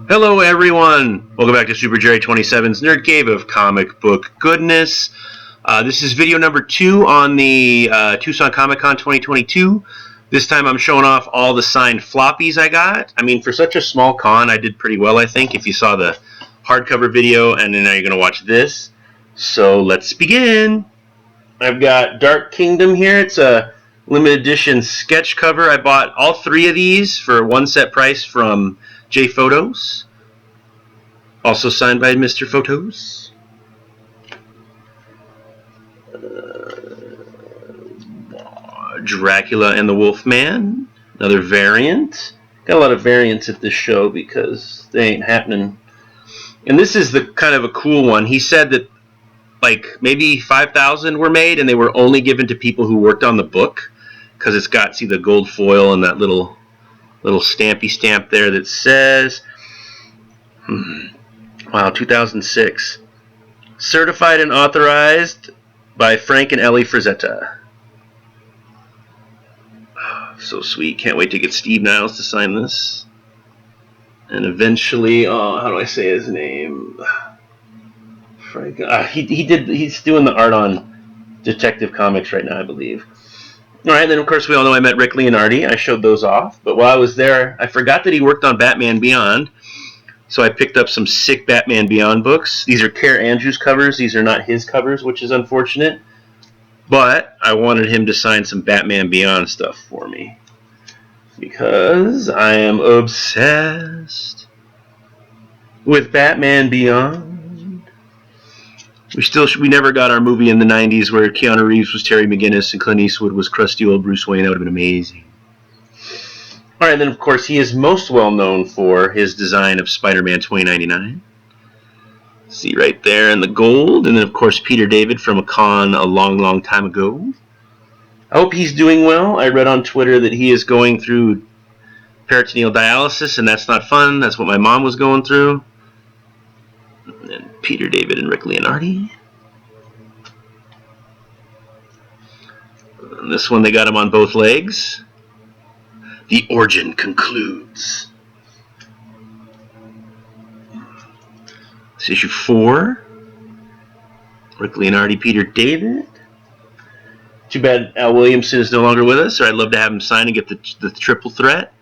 Hello everyone! Welcome back to Super Jerry 27's Nerd Cave of comic book goodness. This is video number 2 on the Tucson Comic Con 2022. This time I'm showing off all the signed floppies I got. I mean, for such a small con, I did pretty well, I think, if you saw the hardcover video, and then now you're going to watch this. So let's begin! I've got Dark Kingdom here. It's a limited edition sketch cover. I bought all 3 of these for one set price from J Photos. Also signed by Mr. Photos. Dracula and the Wolfman. Another variant. Got a lot of variants at this show because they ain't happening. And this is the kind of a cool one. He said that like maybe 5,000 were made and they were only given to people who worked on the book, because it's got, see, the gold foil and that little stampy stamp there that says wow, 2006, certified and authorized by Frank and Ellie Frazetta. So sweet. Can't wait to get Steve Niles to sign this. And eventually, how do I say his name? Frank. He's doing the art on Detective Comics right now, I believe. Alright, then of course we all know I met Rick Leonardi. I showed those off. But while I was there, I forgot that he worked on Batman Beyond. So I picked up some sick Batman Beyond books. These are Care Andrews covers. These are not his covers, which is unfortunate. But I wanted him to sign some Batman Beyond stuff for me, because I am obsessed with Batman Beyond. We never got our movie in the 90s where Keanu Reeves was Terry McGinnis and Clint Eastwood was crusty old Bruce Wayne. That would have been amazing. Alright, then of course he is most well known for his design of Spider-Man 2099. See right there in the gold. And then of course Peter David from a con a long time ago. I hope he's doing well. I read on Twitter that he is going through peritoneal dialysis, and that's not fun. That's what my mom was going through. And Peter David and Rick Leonardi. And this one, they got him on both legs. The origin concludes. This is issue 4. Rick Leonardi, Peter David. Too bad Al Williamson is no longer with us, or I'd love to have him sign and get the triple threat.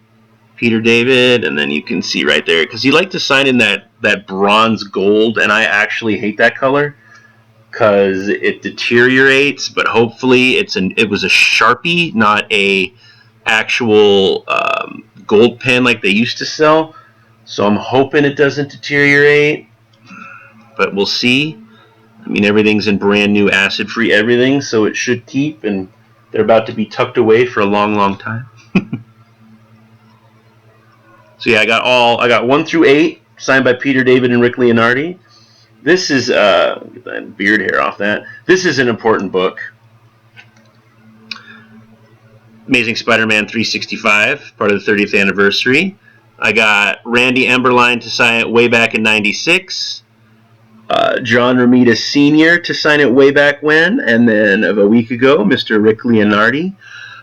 Peter David, and then you can see right there, because he liked to sign in that bronze gold, and I actually hate that color because it deteriorates. But hopefully it was a Sharpie, not a actual gold pen like they used to sell. So I'm hoping it doesn't deteriorate, but we'll see. I mean, everything's in brand new acid-free everything, so it should keep, and they're about to be tucked away for a long time. So yeah, I got 1 through 8 signed by Peter David and Rick Leonardi. This is get that beard hair off that. This is an important book. Amazing Spider-Man 365, part of the 30th anniversary. I got Randy Emberline to sign it way back in '96. John Romita Sr. to sign it way back when, and then of a week ago, Mr. Rick Leonardi.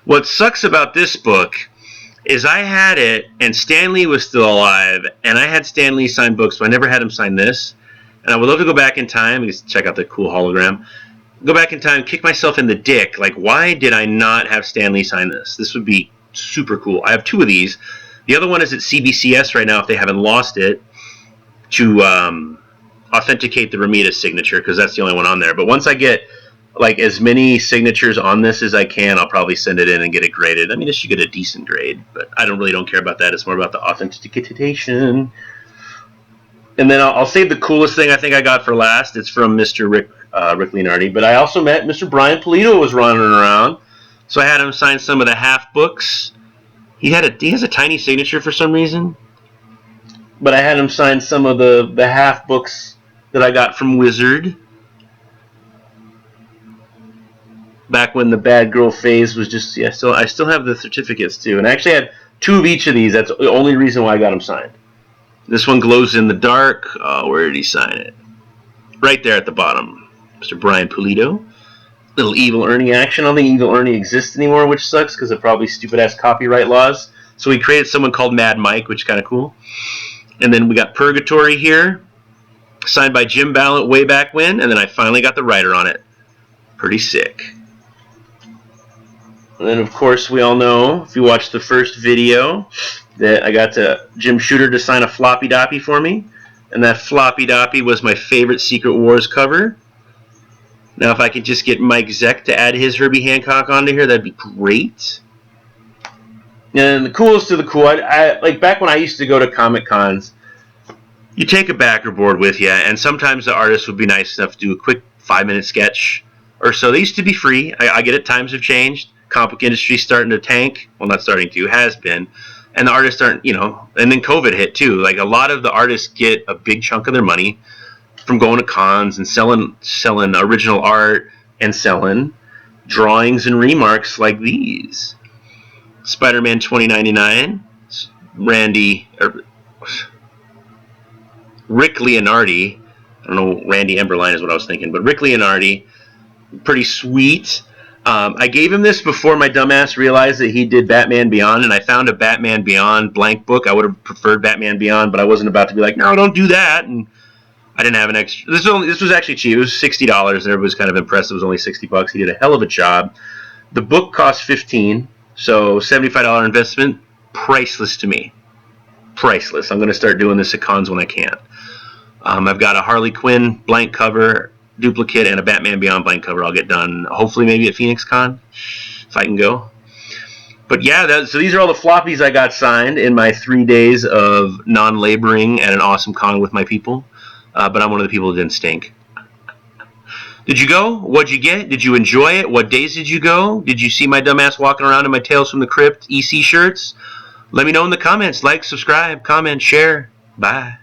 What sucks about this book is I had it, and Stan Lee was still alive, and I had Stan Lee sign books, so I never had him sign this. And I would love to go back in time and check out the cool hologram. Go back in time, kick myself in the dick. Like, why did I not have Stan Lee sign this? This would be super cool. I have 2 of these. The other one is at CBCS right now, if they haven't lost it, to authenticate the Romita signature, because that's the only one on there. But once I get like as many signatures on this as I can, I'll probably send it in and get it graded. I mean, it should get a decent grade, but I don't care about that. It's more about the authentication. And then I'll save the coolest thing I think I got for last. It's from Mr. Rick Leonardi. But I also met Mr. Brian Pulido was running around, so I had him sign some of the half books. He has a tiny signature for some reason, but I had him sign some of the half books that I got from Wizard back when the Bad Girl phase was just, yeah, I still have the certificates too. And I actually had 2 of each of these. That's the only reason why I got them signed. This one glows in the dark. Where did he sign it? Right there at the bottom. Mr. Brian Pulido. Little Evil Ernie action. I don't think Evil Ernie exists anymore, which sucks because of probably stupid-ass copyright laws. So he created someone called Mad Mike, which is kind of cool. And then we got Purgatory here, signed by Jim Ballant way back when, and then I finally got the writer on it. Pretty sick. And then, of course, we all know, if you watched the first video, that I got Jim Shooter to sign a floppy doppy for me. And that floppy doppy was my favorite Secret Wars cover. Now, if I could just get Mike Zeck to add his Herbie Hancock onto here, that'd be great. And the coolest of the cool, like back when I used to go to Comic Cons, you take a backer board with you, and sometimes the artist would be nice enough to do a quick 5-minute sketch or so. They used to be free. I get it, times have changed. Comic book industry's starting to tank. Well, not starting to, has been. And the artists aren't, and then COVID hit too. Like a lot of the artists get a big chunk of their money from going to cons and selling original art and selling drawings and remarks like these. Spider-Man 2099, Rick Leonardi. I don't know, Randy Emberline is what I was thinking, but Rick Leonardi, pretty sweet. I gave him this before my dumbass realized that he did Batman Beyond, and I found a Batman Beyond blank book. I would have preferred Batman Beyond, but I wasn't about to be like, no, don't do that. And I didn't have an extra. This was actually cheap. It was $60, and everybody was kind of impressed. It was only $60. He did a hell of a job. The book cost $15, so $75 investment. Priceless to me. Priceless. I'm going to start doing this at cons when I can. I've got a Harley Quinn blank cover duplicate and a Batman Beyond blank cover. I'll get done hopefully maybe at Phoenix Con if I can go. But yeah, so these are all the floppies I got signed in my 3 days of non-laboring at an awesome con with my people. But I'm one of the people who didn't stink. Did you go? What'd you get? Did you enjoy it? What days did you go? Did you see my dumbass walking around in my Tales from the Crypt EC shirts? Let me know in the comments. Like, subscribe, comment, share. Bye.